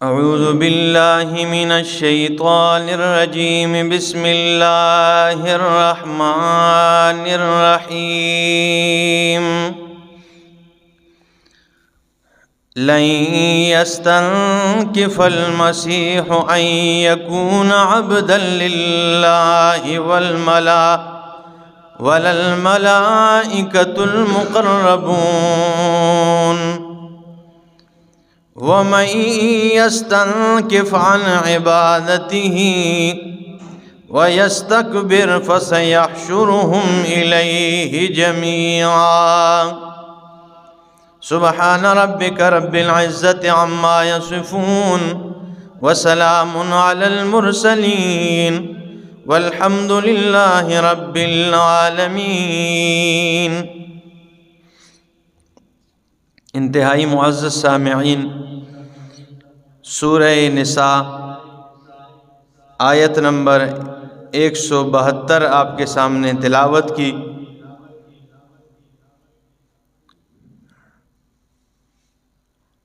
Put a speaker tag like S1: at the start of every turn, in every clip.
S1: اعوذ باللہ من الشیطان الرجیم بسم اللہ الرحمن الرحیم لن يستنكف المسيح أن يكون عبدا لله ولا الملائكة المقربون ومن يستنكف عن عبادته ويستكبر فسيحشرهم إليه جميعا سبحان ربك رب العزة عما يصفون وسلام على المرسلين والحمد لله رب العالمين۔ انتہائی معزز سامعین، سورہ نساء آیت نمبر 172 آپ کے سامنے تلاوت کی۔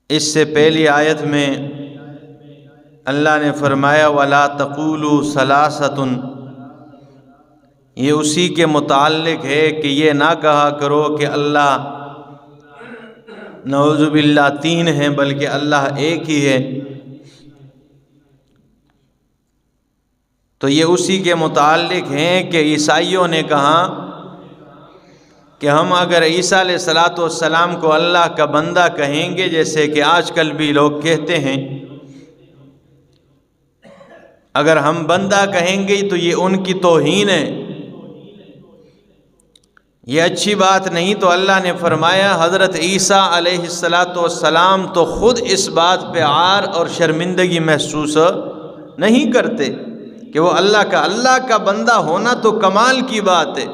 S1: اس سے پہلی آیت میں اللہ نے فرمایا وَلَا تَقُولُوا ثَلَاثَةٌ، یہ اسی کے متعلق ہے کہ یہ نہ کہا کرو کہ اللہ نعوذ باللہ تین ہیں، بلکہ اللہ ایک ہی ہے۔ تو یہ اسی کے متعلق ہیں کہ عیسائیوں نے کہا کہ ہم اگر عیسیٰ علیہ السلام کو اللہ کا بندہ کہیں گے، جیسے کہ آج کل بھی لوگ کہتے ہیں، اگر ہم بندہ کہیں گے تو یہ ان کی توہین ہے، یہ اچھی بات نہیں۔ تو اللہ نے فرمایا حضرت عیسیٰ علیہ السلام تو خود اس بات پہ عار اور شرمندگی محسوس نہیں کرتے کہ وہ اللہ کا بندہ ہونا تو کمال کی بات ہے۔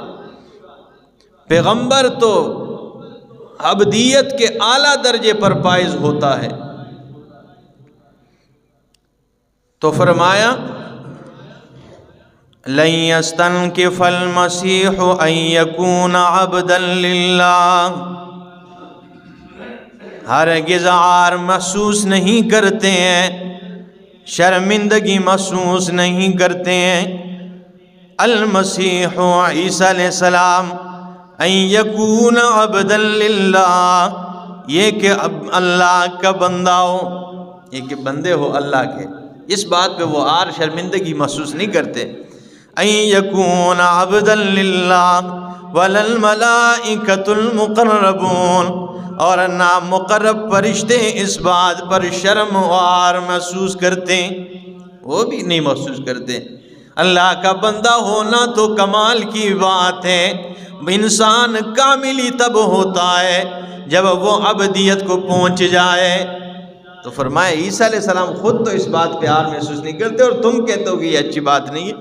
S1: پیغمبر تو عبدیت کے اعلیٰ درجے پر فائز ہوتا ہے۔ تو فرمایا لن يستنكف المسيح ان يكون عبدا لله، ہرگز عار محسوس نہیں کرتے ہیں، شرمندگی محسوس نہیں کرتے ہیں المسیح عیسیٰ علیہ السلام ان یکون عبدا للہ، یہ کہ اللہ کا بندہ ہو، یہ کہ بندے ہو اللہ کے، اس بات پہ وہ عار شرمندگی محسوس نہیں کرتے۔ ان یکون عبدا للہ ولا الملائکۃ المقربون، اور نہ مقرب فرشتے اس بات پر شرم و عار محسوس کرتے، وہ بھی نہیں محسوس کرتے۔ اللہ کا بندہ ہونا تو کمال کی بات ہے۔ انسان کاملی تب ہوتا ہے جب وہ عبدیت کو پہنچ جائے۔ تو فرمایا عیسیٰ علیہ السلام خود تو اس بات پہ عار محسوس نہیں کرتے، اور تم کہتے ہو کہ یہ اچھی بات نہیں ہے۔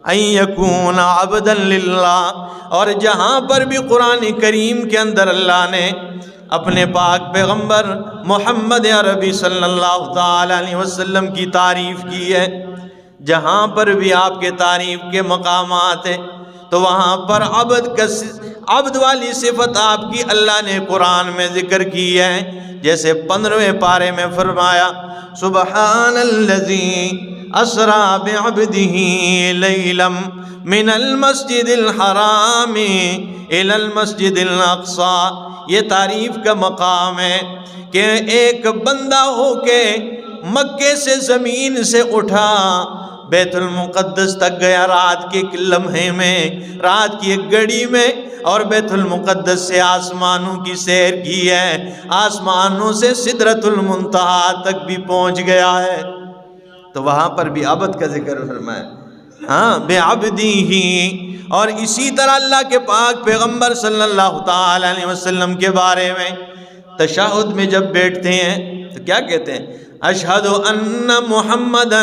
S1: ان یکون عبدا للہ، اور جہاں پر بھی قرآن کریم کے اندر اللہ نے اپنے پاک پیغمبر محمد عربی صلی اللہ تعالی علیہ وسلم کی تعریف کی ہے، جہاں پر بھی آپ کے تعریف کے مقامات ہیں، تو وہاں پر عبد والی صفت آپ کی اللہ نے قرآن میں ذکر کی ہے۔ جیسے 15ویں پارے میں فرمایا سبحان الذی اسریٰ بعبدہ لیلا من المسجد الحرام الی المسجد الاقصی، یہ تعریف کا مقام ہے کہ ایک بندہ ہو کے مکے سے زمین سے اٹھا، بیت المقدس تک گیا رات کے ایک لمحے میں، رات کی ایک گھڑی میں، اور بیت المقدس سے آسمانوں کی سیر کی ہے، آسمانوں سے سدرۃ المنتہا تک بھی پہنچ گیا ہے۔ تو وہاں پر بھی عبد کا ذکر فرمایا، بعبدہ۔ اور اسی طرح اللہ کے پاک پیغمبر صلی اللہ تعالی علیہ وسلم کے بارے میں تشہد میں جب بیٹھتے ہیں تو کیا کہتے ہیں؟ اشہد ان محمدا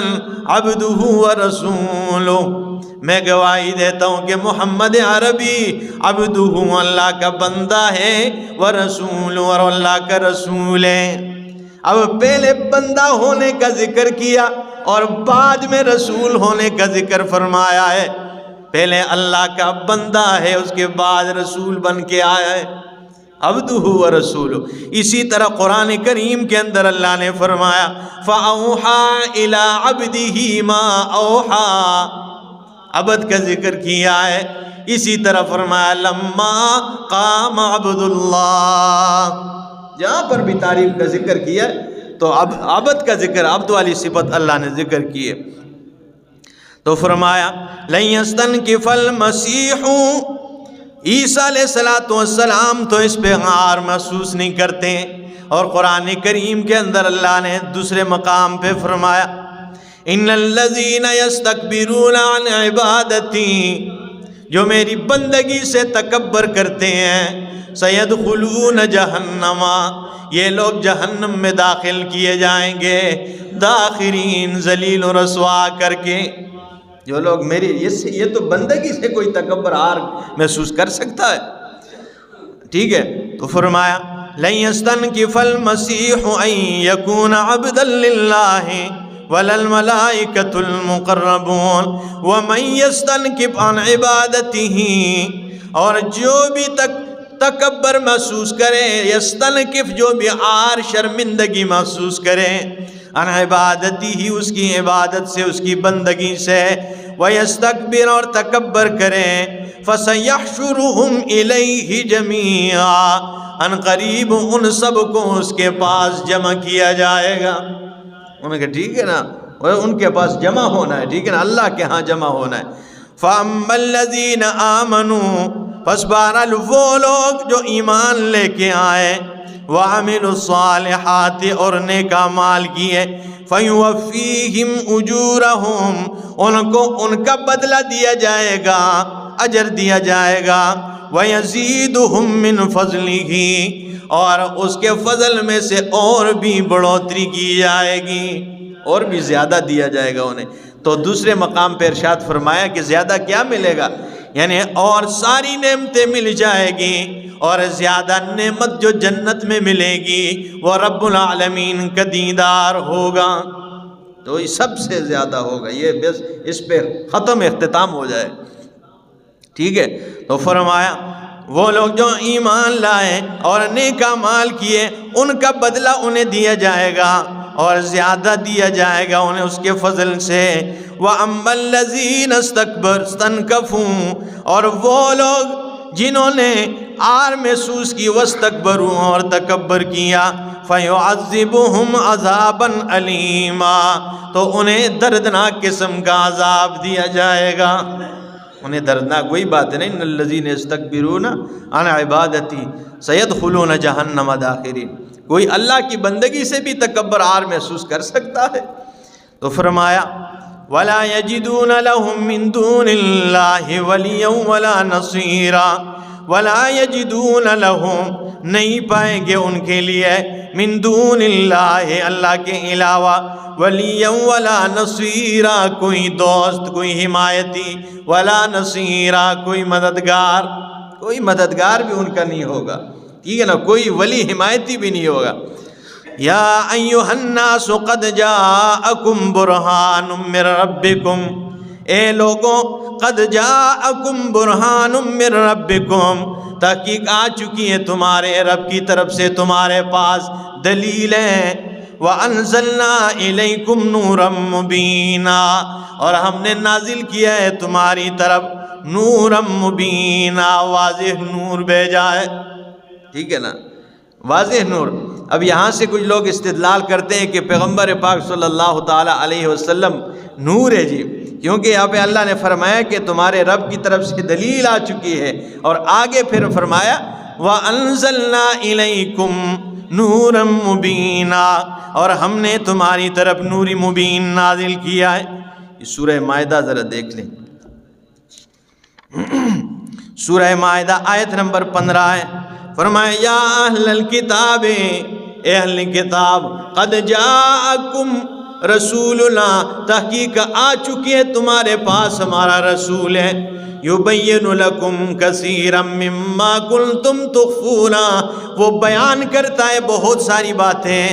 S1: عبدہ ورسولہ، میں گواہی دیتا ہوں کہ محمد عربی عبدہ اللہ کا بندہ ہے، ورسولہ اور اللہ کا رسول ہے۔ اب پہلے بندہ ہونے کا ذکر کیا اور بعد میں رسول ہونے کا ذکر فرمایا ہے۔ پہلے اللہ کا بندہ ہے، اس کے بعد رسول بن کے آیا ہے۔ عبدہ ورسولہ۔ اسی طرح قرآن کریم کے اندر اللہ نے فرمایا فَأَوْحَى إِلَىٰ عَبْدِهِ مَا أَوْحَىٰ، عبد کا ذکر کیا ہے۔ اسی طرح فرمایا لَمَّا قَامَ عَبْدُ اللَّهِ، جہاں پر بھی تعریف کا ذکر کیا تو عبد کا ذکر، عبد والی صفت اللہ نے ذکر کی ہے۔ تو فرمایا لَن يَسْتَنْكِفَ الْمَسِيحُ، عیسیٰ علیہ السلام تو اس پہ غار محسوس نہیں کرتے۔ اور قرآن کریم کے اندر اللہ نے دوسرے مقام پہ فرمایا ان الذین یستکبرون عن عبادتی، جو میری بندگی سے تکبر کرتے ہیں، سیدخلون جہنم، یہ لوگ جہنم میں داخل کیے جائیں گے، داخرین، ذلیل و رسوا کر کے۔ جو لوگ میری یہ تو بندگی سے کوئی تکبر آر محسوس کر سکتا ہے، ٹھیک ہے؟ تو فرمایا لن يستنكف المسيح ان يكون عبدا لله ولا الملائكة المقربون ومن يستنكف عن عبادته، اور جو بھی تکبر محسوس کرے، یستنکف جو بھی عار شرمندگی محسوس کرے، عن عبادتی ہی اس کی عبادت سے، اس کی بندگی سے، ویستکبر اور تکبر کرے، فسیحشرہم الیہ جمیعا، ان قریب ان سب کو اس کے پاس جمع کیا جائے گا۔ انہوں نے کہا ٹھیک ہے نا، ان کے پاس جمع ہونا ہے، ٹھیک ہے نا، اللہ کے ہاں جمع ہونا ہے۔ فَأَمَّا الَّذِينَ آمَنُوا، پس بہرحال وہ لوگ جو ایمان لے کے آئے، وَعَمِلُوا الصَّالِحَاتِ اور نیک اعمال کیے، فَيُوَفِّيهِمْ أُجُورَهُمْ ان کو ان کا بدلہ دیا جائے گا، اجر دیا جائے گا، وَيَزِيدُهُمْ مِنْ فَضْلِهِ اور اس کے فضل میں سے اور بھی بڑھوتری کی جائے گی، اور بھی زیادہ دیا جائے گا انہیں۔ تو دوسرے مقام پہ ارشاد فرمایا کہ زیادہ کیا ملے گا، یعنی اور ساری نعمتیں مل جائے گی، اور زیادہ نعمت جو جنت میں ملے گی وہ رب العالمین کا دیدار ہوگا، تو یہ سب سے زیادہ ہوگا، یہ بس اس پہ ختم اختتام ہو جائے، ٹھیک ہے؟ تو فرمایا وہ لوگ جو ایمان لائے اور نیک اعمال کیے، ان کا بدلہ انہیں دیا جائے گا اور زیادہ دیا جائے گا انہیں اس کے فضل سے۔ وَأَمَّا الَّذِينَ اسْتَكْبَرُوا اور وہ لوگ جنہوں نے آر محسوس کی، وَاسْتَكْبَرُوا اور تکبر کیا، فَيُعَذِّبُهُمْ عَذَابًا أَلِيمًا تو انہیں دردناک قسم کا عذاب دیا جائے گا۔ انہیں دردناک، وہی بات ہے نا، ان الذین یستکبرون عن عبادتی سیدخلون جہنم داخرین۔ کوئی اللہ کی بندگی سے بھی تکبر آر محسوس کر سکتا ہے؟ تو فرمایا ولا یجدون لهم من دون اللہ ولیا ولا نصیرا، ولا یجدون لهم نہیں پائیں گے ان کے لیے، من دون اللہ اللہ کے علاوہ، ولیا ولا نصیرا کوئی دوست، کوئی حمایتی، ولا نصیرا کوئی مددگار، کوئی مددگار بھی ان کا نہیں ہوگا، ٹھیک ہے نا، کوئی ولی حمایتی بھی نہیں ہوگا۔ یا ایھا الناس قد جاءکم برہان من ربکم، اے لوگوں، قد جاءکم برہان من ربکم، تحقیق آ چکی ہے تمہارے رب کی طرف سے تمہارے پاس دلیلیں، وَأَنزَلْنَا إِلَيْكُمْ نُورًا مُبِينًا اور ہم نے نازل کیا ہے تمہاری طرف نورًا مُبِينًا واضح نور بھیجا ہے، ٹھیک ہے نا، واضح نور۔ اب یہاں سے کچھ لوگ استدلال کرتے ہیں کہ پیغمبر پاک صلی اللہ تعالیٰ علیہ وسلم نور ہے جی، کیونکہ یہاں پہ اللہ نے فرمایا کہ تمہارے رب کی طرف سے دلیل آ چکی ہے، اور آگے پھر فرمایا وَأَنزَلْنَا إِلَيْكُمْ نُورًا مُبِينًا اور ہم نے تمہاری طرف نوری مبین نازل کیا ہے۔ یہ سورہ مائدہ ذرا دیکھ لیں، سورہ مائدہ آیت نمبر 15 ہے۔ فرمایا یا اہل الکتاب، اے اہل کتاب، قد جاءکم رسولنا تحقیق آ چکی ہے تمہارے پاس ہمارا رسول ہے، یبین لکم کثیرا مما کنتم تخفون وہ بیان کرتا ہے بہت ساری باتیں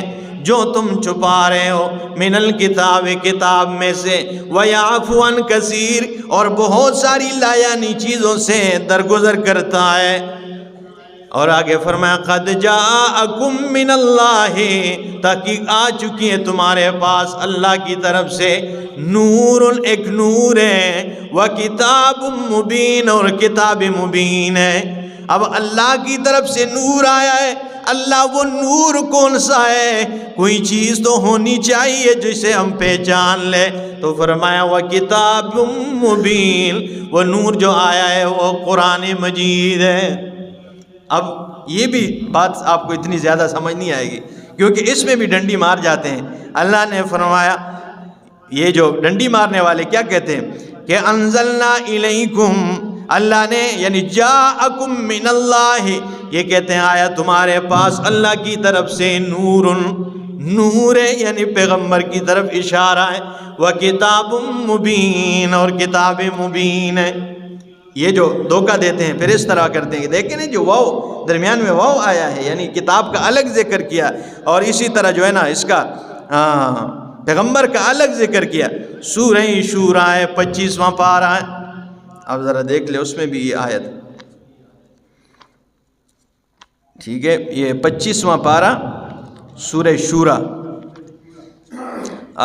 S1: جو تم چھپا رہے ہو، من الکتاب کتاب میں سے، ویعفو عن کثیر اور بہت ساری لایانی چیزوں سے درگزر کرتا ہے، اور آگے فرمایا قد جاءکم من اللہ، تحقیق آ چکی ہے تمہارے پاس اللہ کی طرف سے، نور، ایک نور ہے، وکتاب مبین، اور کتاب مبین ہے۔ اب اللہ کی طرف سے نور آیا ہے، اللہ وہ نور کون سا ہے؟ کوئی چیز تو ہونی چاہیے جسے ہم پہچان لیں، تو فرمایا وکتاب مبین، وہ نور جو آیا ہے وہ قرآن مجید ہے۔ اب یہ بھی بات آپ کو اتنی زیادہ سمجھ نہیں آئے گی کیونکہ اس میں بھی ڈنڈی مار جاتے ہیں۔ اللہ نے فرمایا، یہ جو ڈنڈی مارنے والے کیا کہتے ہیں کہ انزلنا الیکم، اللہ نے یعنی جاءکم من اللہ، یہ کہتے ہیں آیا تمہارے پاس اللہ کی طرف سے نور، نور ہے یعنی پیغمبر کی طرف اشارہ ہے، وکتاب مبین، اور کتاب مبین ہے۔ یہ جو دھوکہ دیتے ہیں پھر اس طرح کرتے ہیں کہ دیکھیں نا جو واو درمیان میں واو آیا ہے یعنی کتاب کا الگ ذکر کیا، اور اسی طرح جو ہے نا اس کا پیغمبر کا الگ ذکر کیا۔ سورہ شورہ ہے 25واں پارہ ہے، اب ذرا دیکھ لیں اس میں بھی یہ آیت، ٹھیک ہے، یہ 25واں پارہ سورہ شورہ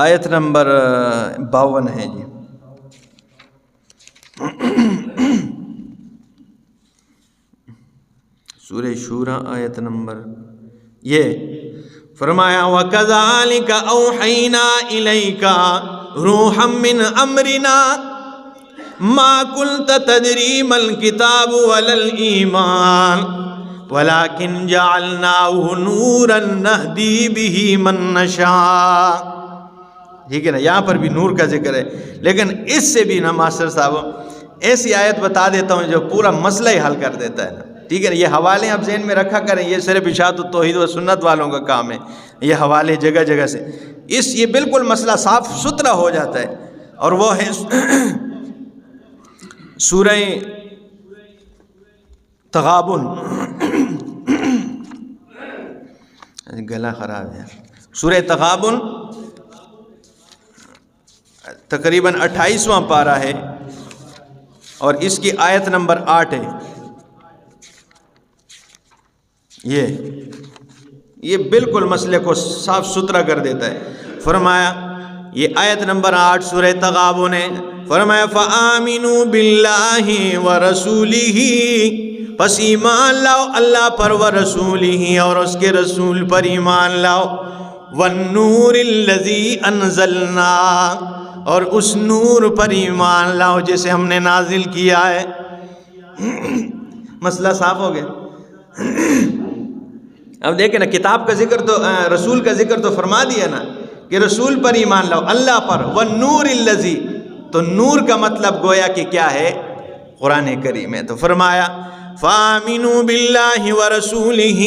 S1: آیت نمبر 52 ہے جی۔ سورہ شورہ آیت نمبر، یہ فرمایا وَكَذَلِكَ أَوْحَيْنَا إِلَيْكَ رُوحًا مِّنْ أَمْرِنَا مَا كُنْتَ تَدْرِي مَا الْكِتَابُ وَلَا الْإِيمَانُ وَلَكِنْ جَعَلْنَاهُ نُورًا نَهْدِي بِهِ مَن نَّشَاءُ۔ ٹھیک ہے نا، یہاں پر بھی نور کا ذکر ہے، لیکن اس سے بھی نا ماسٹر صاحب ایسی آیت بتا دیتا ہوں جو پورا مسئلہ ہی حل کر دیتا ہے نا۔ ٹھیک ہے نا، یہ حوالے آپ ذہن میں رکھا کریں، یہ صرف اشاعت التوحید و سنت والوں کا کام ہے، یہ حوالے جگہ جگہ سے یہ بالکل مسئلہ صاف ستھرا ہو جاتا ہے، اور وہ ہے سورہ تغابن، گلا خراب ہے، سورہ تغابن تقریباً 28واں پارہ ہے، اور اس کی آیت نمبر 8 ہے۔ یہ بالکل مسئلے کو صاف ستھرا کر دیتا ہے۔ فرمایا یہ آیت نمبر 8 سورہ تغابن ہے، فرمایا فَآمِنُوا بِاللَّهِ وَرَسُولِهِ، پس ایمان لاؤ اللہ پر، وَرَسُولِهِ، اور اس کے رسول پر ایمان لاؤ، وَالنُّورِ الَّذِي أَنزَلْنَا، اور اس نور پر ایمان لاؤ جسے ہم نے نازل کیا ہے۔ مسئلہ صاف ہو گیا۔ اب دیکھیں نا، کتاب کا ذکر تو رسول کا ذکر تو فرما دیا نا کہ رسول پر ایمان لاؤ، اللہ پر، والنور الذی، تو نور کا مطلب گویا کہ کیا ہے؟ قرآن کریم ہے۔ تو فرمایا فَآمِنُوا بِاللَّهِ وَرَسُولِهِ،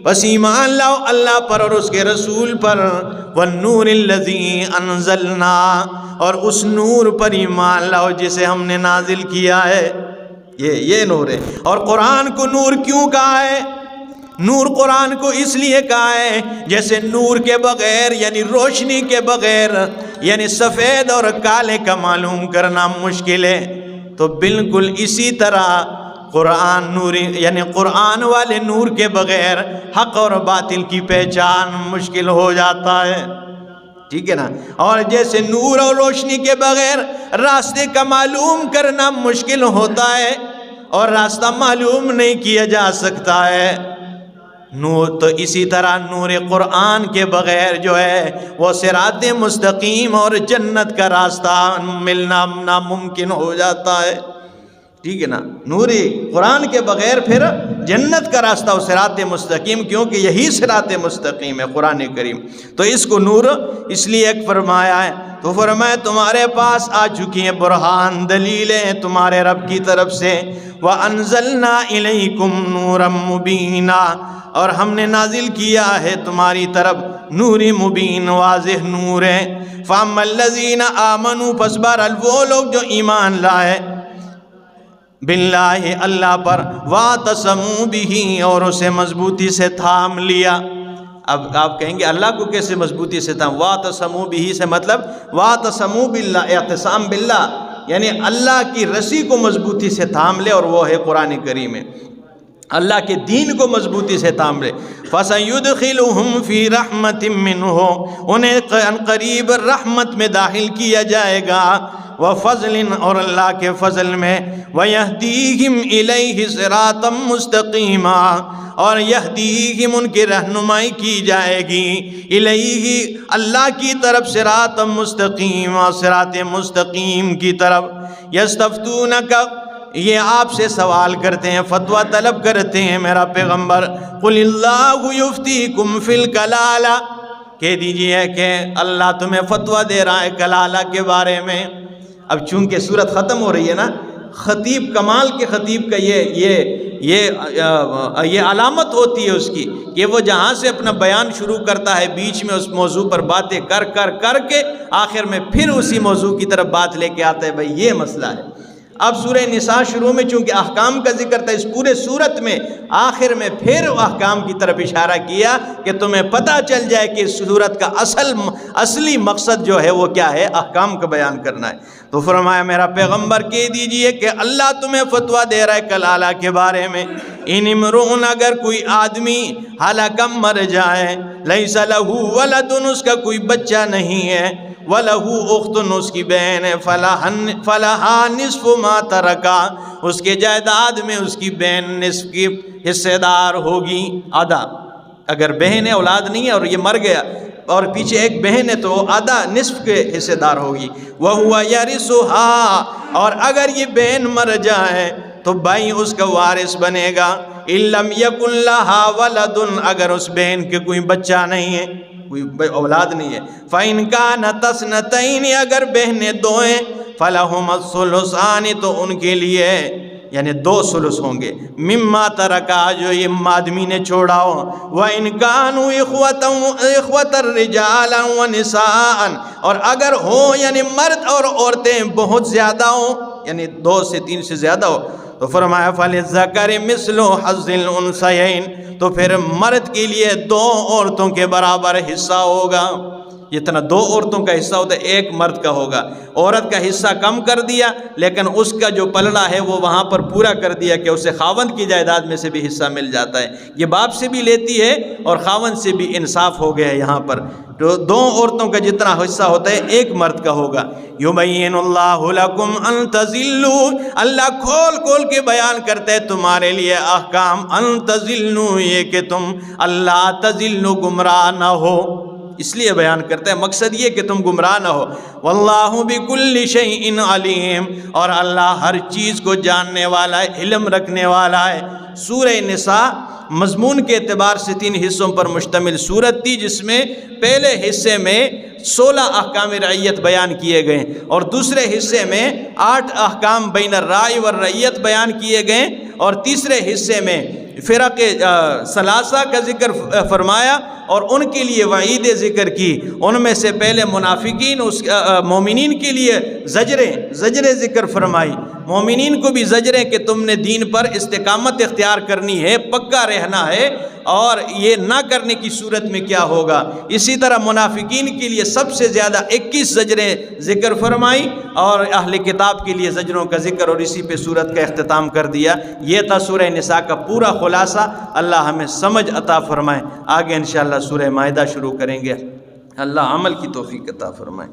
S1: بس ایمان لاؤ اللہ پر اور اس کے رسول پر، والنور الذی انزلنا، اور اس نور پر ایمان لاؤ جسے ہم نے نازل کیا ہے۔ یہ نور ہے۔ اور قرآن کو نور کیوں کہا ہے؟ نور قرآن کو اس لیے کہا ہے جیسے نور کے بغیر یعنی روشنی کے بغیر یعنی سفید اور کالے کا معلوم کرنا مشکل ہے، تو بالکل اسی طرح قرآن نور یعنی قرآن والے نور کے بغیر حق اور باطل کی پہچان مشکل ہو جاتا ہے۔ ٹھیک ہے نا، اور جیسے نور اور روشنی کے بغیر راستے کا معلوم کرنا مشکل ہوتا ہے اور راستہ معلوم نہیں کیا جا سکتا ہے، نور تو اسی طرح نور قرآن کے بغیر جو ہے وہ صراط مستقیم اور جنت کا راستہ ملنا ناممکن ہو جاتا ہے۔ ٹھیک ہے نا، نور قرآن کے بغیر پھر جنت کا راستہ و صراط مستقیم، کیونکہ یہی صراط مستقیم ہے قرآن کریم، تو اس کو نور اس لیے ایک فرمایا ہے۔ تو فرمایا تمہارے پاس آ چکی ہیں برہان، دلیلیں تمہارے رب کی طرف سے، وَأَنزَلْنَا إِلَيْكُمْ نُورًا مُبِينًا، اور ہم نے نازل کیا ہے تمہاری طرف نور مبین، واضح نور ہے۔ فَأَمَّا الَّذِينَ آمَنُوا، پس بہرحال وہ لوگ جو ایمان لائے باللہ اللہ پر، وَاعْتَصَمُوا بِهِ، اور اسے مضبوطی سے تھام لیا۔ اب آپ کہیں گے اللہ کو کیسے مضبوطی سے تھام؟ وَاعْتَصَمُوا بِهِ سے مطلب وَاعْتَصَمُوا بِاللَّهِ، اعتصام باللہ یعنی اللہ کی رسی کو مضبوطی سے تھام لے، اور وہ ہے قرآن کریم ہے۔ اللہ کے دین کو مضبوطی سے تھام لے۔ فَسَيُدْخِلُهُمْ فِي رَحْمَةٍ مِّنْهُ، انہیں قریب رحمت میں داخل کیا جائے گا، وَفَضْلٍ، اور اللہ کے فضل میں، وَيَهْدِيهِمْ إِلَيْهِ صِرَاطًا مُسْتَقِيمًا، اور یہدیہم، ان کی رہنمائی کی جائے گی، الیہ، اللہ کی طرف، صراط مستقیم، صراط مستقیم کی طرف۔ یستفتونک، یہ آپ سے سوال کرتے ہیں، فتویٰ طلب کرتے ہیں میرا پیغمبر، قل اللہ یفتیکم فی الکلالہ، کہہ دیجئے کہ اللہ تمہیں فتویٰ دے رہا ہے کلالہ کے بارے میں۔ اب چونکہ سورت ختم ہو رہی ہے نا، خطیب، کمال کے خطیب کا یہ علامت ہوتی ہے اس کی کہ وہ جہاں سے اپنا بیان شروع کرتا ہے بیچ میں اس موضوع پر باتیں کر کے آخر میں پھر اسی موضوع کی طرف بات لے کے آتا ہے، بھئی یہ مسئلہ ہے۔ اب سورہ نساء شروع میں چونکہ احکام کا ذکر تھا، اس پورے سورت میں آخر میں پھر احکام کی طرف اشارہ کیا کہ تمہیں پتہ چل جائے کہ اس سورت کا اصلی مقصد جو ہے وہ کیا ہے، احکام کا بیان کرنا ہے۔ تو فرمایا میرا پیغمبر کہہ دیجئے کہ اللہ تمہیں فتویٰ دے رہا ہے کلالہ کے بارے میں، ان امرؤن، اگر کوئی آدمی ہلاکم مر جائے، لیس لہ ولد، اس کا کوئی بچہ نہیں ہے، وَلَهُ أُخْتٌ، اس کی بہن ہے، فَلَهَا نِصْفُ مَا تَرَكَ، اس کے جائیداد میں اس کی بہن نصف کی حصے دار ہوگی، آدھا۔ اگر بہن ہے، اولاد نہیں ہے اور یہ مر گیا اور پیچھے ایک بہن ہے تو آدھا، نصف کے حصے دار ہوگی۔ وَهُوَ يَرِثُهَا، اور اگر یہ بہن مر جائے تو بھائی اس کا وارث بنے گا، إِن لَّمْ يَكُن لَّهَا وَلَدٌ، اگر اس بہن کے کوئی بچہ نہیں ہے، کوئی اولاد نہیں ہے، فَإِن كَانَتْ اثْنَتَيْنِ، اگر بہنیں دو ہیں، فَلَهُمَا الثُّلُثَانِ، تو ان کے لیے یعنی 2 ثلث ہوں گے، مما ترکا، جو یہ آدمی نے چھوڑا ہو، وَإِن كَانُوا إِخْوَةً رِجَالًا وَنِسَاءً، اور اگر ہوں یعنی مرد اور عورتیں بہت زیادہ ہوں، یعنی 2 سے 3 سے زیادہ ہو، تو فرمایا فَلِلذَّكَرِ مِثْلُ حَظِّ الْأُنثَيَيْنِ، تو پھر مرد کے لیے 2 عورتوں کے برابر حصہ ہوگا۔ جتنا 2 عورتوں کا حصہ ہوتا ہے 1 مرد کا ہوگا۔ عورت کا حصہ کم کر دیا لیکن اس کا جو پلڑا ہے وہ وہاں پر پورا کر دیا کہ اسے خاوند کی جائیداد میں سے بھی حصہ مل جاتا ہے، یہ باپ سے بھی لیتی ہے اور خاوند سے بھی انصاف ہو گیا یہاں پر۔ تو 2 عورتوں کا جتنا حصہ ہوتا ہے 1 مرد کا ہوگا۔ یبین اللہ لکم ان تضلوا، اللہ کھول کھول کے بیان کرتے ہیں تمہارے لیے احکام، ان تضلوا، یہ کہ تم اللہ تضلوا، گمراہ نہ ہو، اس لیے بیان کرتے ہیں، مقصد یہ کہ تم گمراہ نہ ہو۔ واللہ بکل شیء علیم، اور اللہ ہر چیز کو جاننے والا ہے، علم رکھنے والا ہے۔ سورہ نساء مضمون کے اعتبار سے 3 حصوں پر مشتمل صورت تھی، جس میں پہلے حصے میں 16 احکام رعیت بیان کیے گئے اور دوسرے حصے میں 8 احکام بین الرائی والرعیت بیان کیے گئے، اور تیسرے حصے میں فرق ثلاثہ کا ذکر فرمایا اور ان کے لیے وعید ذکر کی۔ ان میں سے پہلے منافقین، مومنین کے لیے زجریں ذکر فرمائی، مومنین کو بھی زجریں کہ تم نے دین پر استقامت اختیار کرنی ہے، پکا رہنا ہے، اور یہ نہ کرنے کی صورت میں کیا ہوگا۔ اسی طرح منافقین کے لیے سب سے زیادہ 21 زجریں ذکر فرمائی اور اہل کتاب کے لیے زجروں کا ذکر، اور اسی پہ صورت کا اختتام کر دیا۔ یہ تھا سورہ نساء کا پورا خلاصہ۔ اللہ ہمیں سمجھ عطا فرمائے۔ آگے انشاءاللہ سورہ مائدہ شروع کریں گے، اللہ عمل کی توفیق عطا فرمائے۔